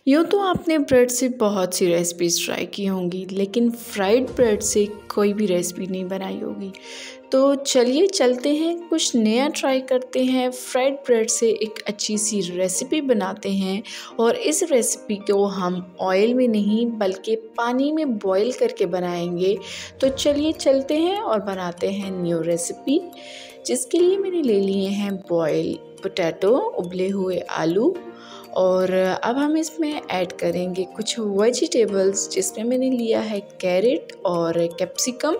यूँ तो आपने ब्रेड से बहुत सी रेसिपीज़ ट्राई की होंगी, लेकिन फ्राइड ब्रेड से कोई भी रेसिपी नहीं बनाई होगी। तो चलिए चलते हैं, कुछ नया ट्राई करते हैं। फ्राइड ब्रेड से एक अच्छी सी रेसिपी बनाते हैं और इस रेसिपी को हम ऑयल में नहीं बल्कि पानी में बॉईल करके बनाएंगे। तो चलिए चलते हैं और बनाते हैं न्यू रेसिपी, जिसके लिए मैंने ले लिए हैं बॉयल पोटैटो, उबले हुए आलू। और अब हम इसमें ऐड करेंगे कुछ वेजिटेबल्स, जिसमें मैंने लिया है कैरेट और कैप्सिकम।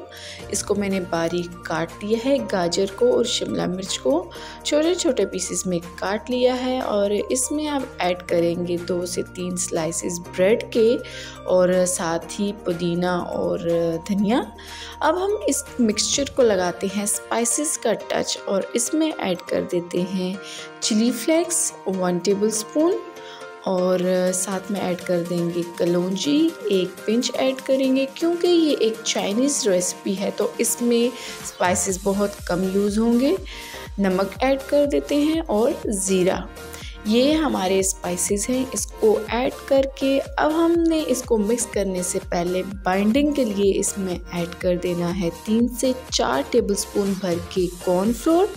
इसको मैंने बारीक काट लिया है। गाजर को और शिमला मिर्च को छोटे छोटे पीसेस में काट लिया है। और इसमें अब ऐड करेंगे 2 से 3 स्लाइसेस ब्रेड के और साथ ही पुदीना और धनिया। अब हम इस मिक्सचर को लगाते हैं स्पाइसेस का टच और इसमें ऐड कर देते हैं चिली फ्लेक्स 1 टेबलस्पून और साथ में ऐड कर देंगे कलौंजी 1 पिंच ऐड करेंगे, क्योंकि ये एक चाइनीज़ रेसिपी है तो इसमें स्पाइसेस बहुत कम यूज़ होंगे। नमक ऐड कर देते हैं और ज़ीरा। ये हमारे स्पाइसेस हैं। इसको ऐड करके अब हमने इसको मिक्स करने से पहले बाइंडिंग के लिए इसमें ऐड कर देना है 3 से 4 टेबलस्पून भर के कॉर्नफ्लोर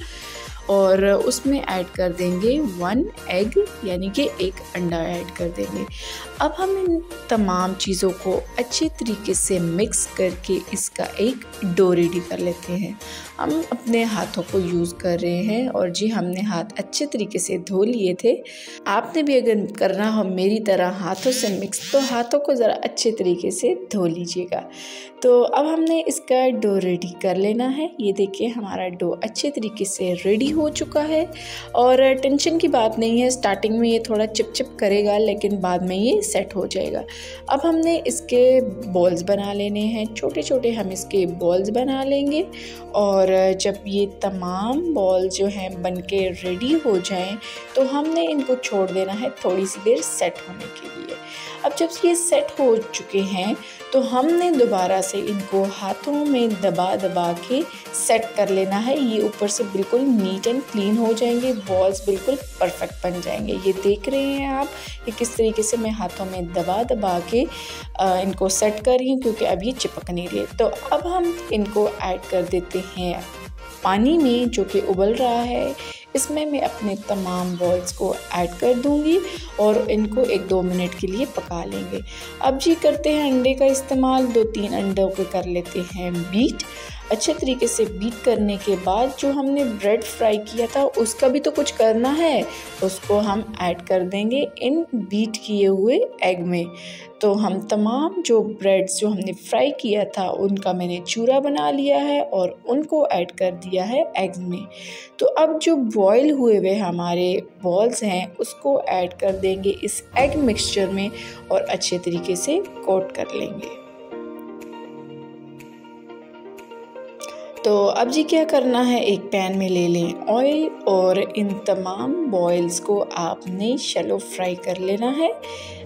और उसमें ऐड कर देंगे 1 एग, यानी कि 1 अंडा ऐड कर देंगे। अब हम इन तमाम चीज़ों को अच्छे तरीके से मिक्स करके इसका एक डो रेडी कर लेते हैं। हम अपने हाथों को यूज़ कर रहे हैं और जी हमने हाथ अच्छे तरीके से धो लिए थे। आपने भी अगर करना हो मेरी तरह हाथों से मिक्स, तो हाथों को ज़रा अच्छे तरीके से धो लीजिएगा। तो अब हमने इसका डो रेडी कर लेना है। ये देखिए हमारा डो अच्छे तरीके से रेडी हो चुका है और टेंशन की बात नहीं है। स्टार्टिंग में ये थोड़ा चिपचिप करेगा, लेकिन बाद में ये सेट हो जाएगा। अब हमने इसके बॉल्स बना लेने हैं, छोटे छोटे हम इसके बॉल्स बना लेंगे। और जब ये तमाम बॉल जो हैं बन के रेडी हो जाएं, तो हमने इनको छोड़ देना है थोड़ी सी देर सेट होने के लिए। अब जब ये सेट हो चुके हैं, तो हमने दोबारा से इनको हाथों में दबा दबा के सेट कर लेना है। ये ऊपर से बिल्कुल नीट एंड क्लीन हो जाएंगे, बॉल्स बिल्कुल परफेक्ट बन जाएंगे। ये देख रहे हैं आप कि किस तरीके से मैं हाथों में दबा दबा के इनको सेट कर रही हूँ, क्योंकि अब ये चिपक नहीं रहे। तो अब हम इनको ऐड कर देते हैं पानी में जो कि उबल रहा है। इसमें मैं अपने तमाम बॉल्स को ऐड कर दूंगी और इनको 1-2 मिनट के लिए पका लेंगे। अब जी करते हैं अंडे का इस्तेमाल। 2-3 अंडों को कर लेते हैं बीट। अच्छे तरीके से बीट करने के बाद जो हमने ब्रेड फ्राई किया था उसका भी तो कुछ करना है, उसको हम ऐड कर देंगे इन बीट किए हुए एग में। तो हम तमाम जो ब्रेड्स जो हमने फ्राई किया था उनका मैंने चूरा बना लिया है और उनको ऐड कर दिया है एग्स में। तो अब जो बॉईल हुए हुए हमारे बॉल्स हैं उसको ऐड कर देंगे इस एग मिक्सचर में और अच्छे तरीके से कोट कर लेंगे। तो अब जी क्या करना है, एक पैन में ले लें ऑयल और इन तमाम बॉइल्स को आपने शैलो फ्राई कर लेना है।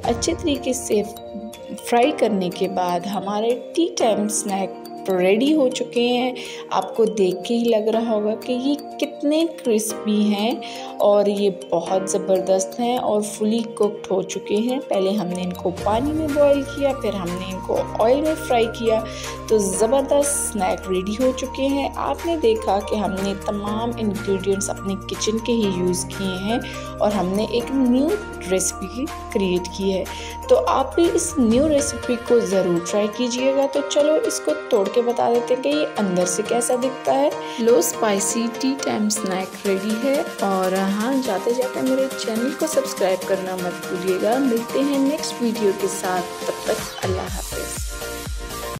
अच्छे तरीके से फ्राई करने के बाद हमारे टी टाइम स्नैक रेडी हो चुके हैं। आपको देख के ही लग रहा होगा कि ये कितने क्रिस्पी हैं और ये बहुत ज़बरदस्त हैं और फुली कुक्ड हो चुके हैं। पहले हमने इनको पानी में बॉईल किया, फिर हमने इनको ऑयल में फ्राई किया, तो ज़बरदस्त स्नैक रेडी हो चुके हैं। आपने देखा कि हमने तमाम इंग्रेडिएंट्स अपने किचन के ही यूज़ किए हैं और हमने एक न्यू रेसिपी क्रिएट की है। तो आप भी इस न्यू रेसिपी को ज़रूर ट्राई कीजिएगा। तो चलो इसको तोड़ के बता देते हैं कि ये अंदर से कैसा दिखता है। लो spicy tea time snack ready है। और हाँ, जाते जाते मेरे चैनल को सब्सक्राइब करना मत भूलिएगा। मिलते हैं नेक्स्ट वीडियो के साथ, तब तक अल्लाह हाफिज़।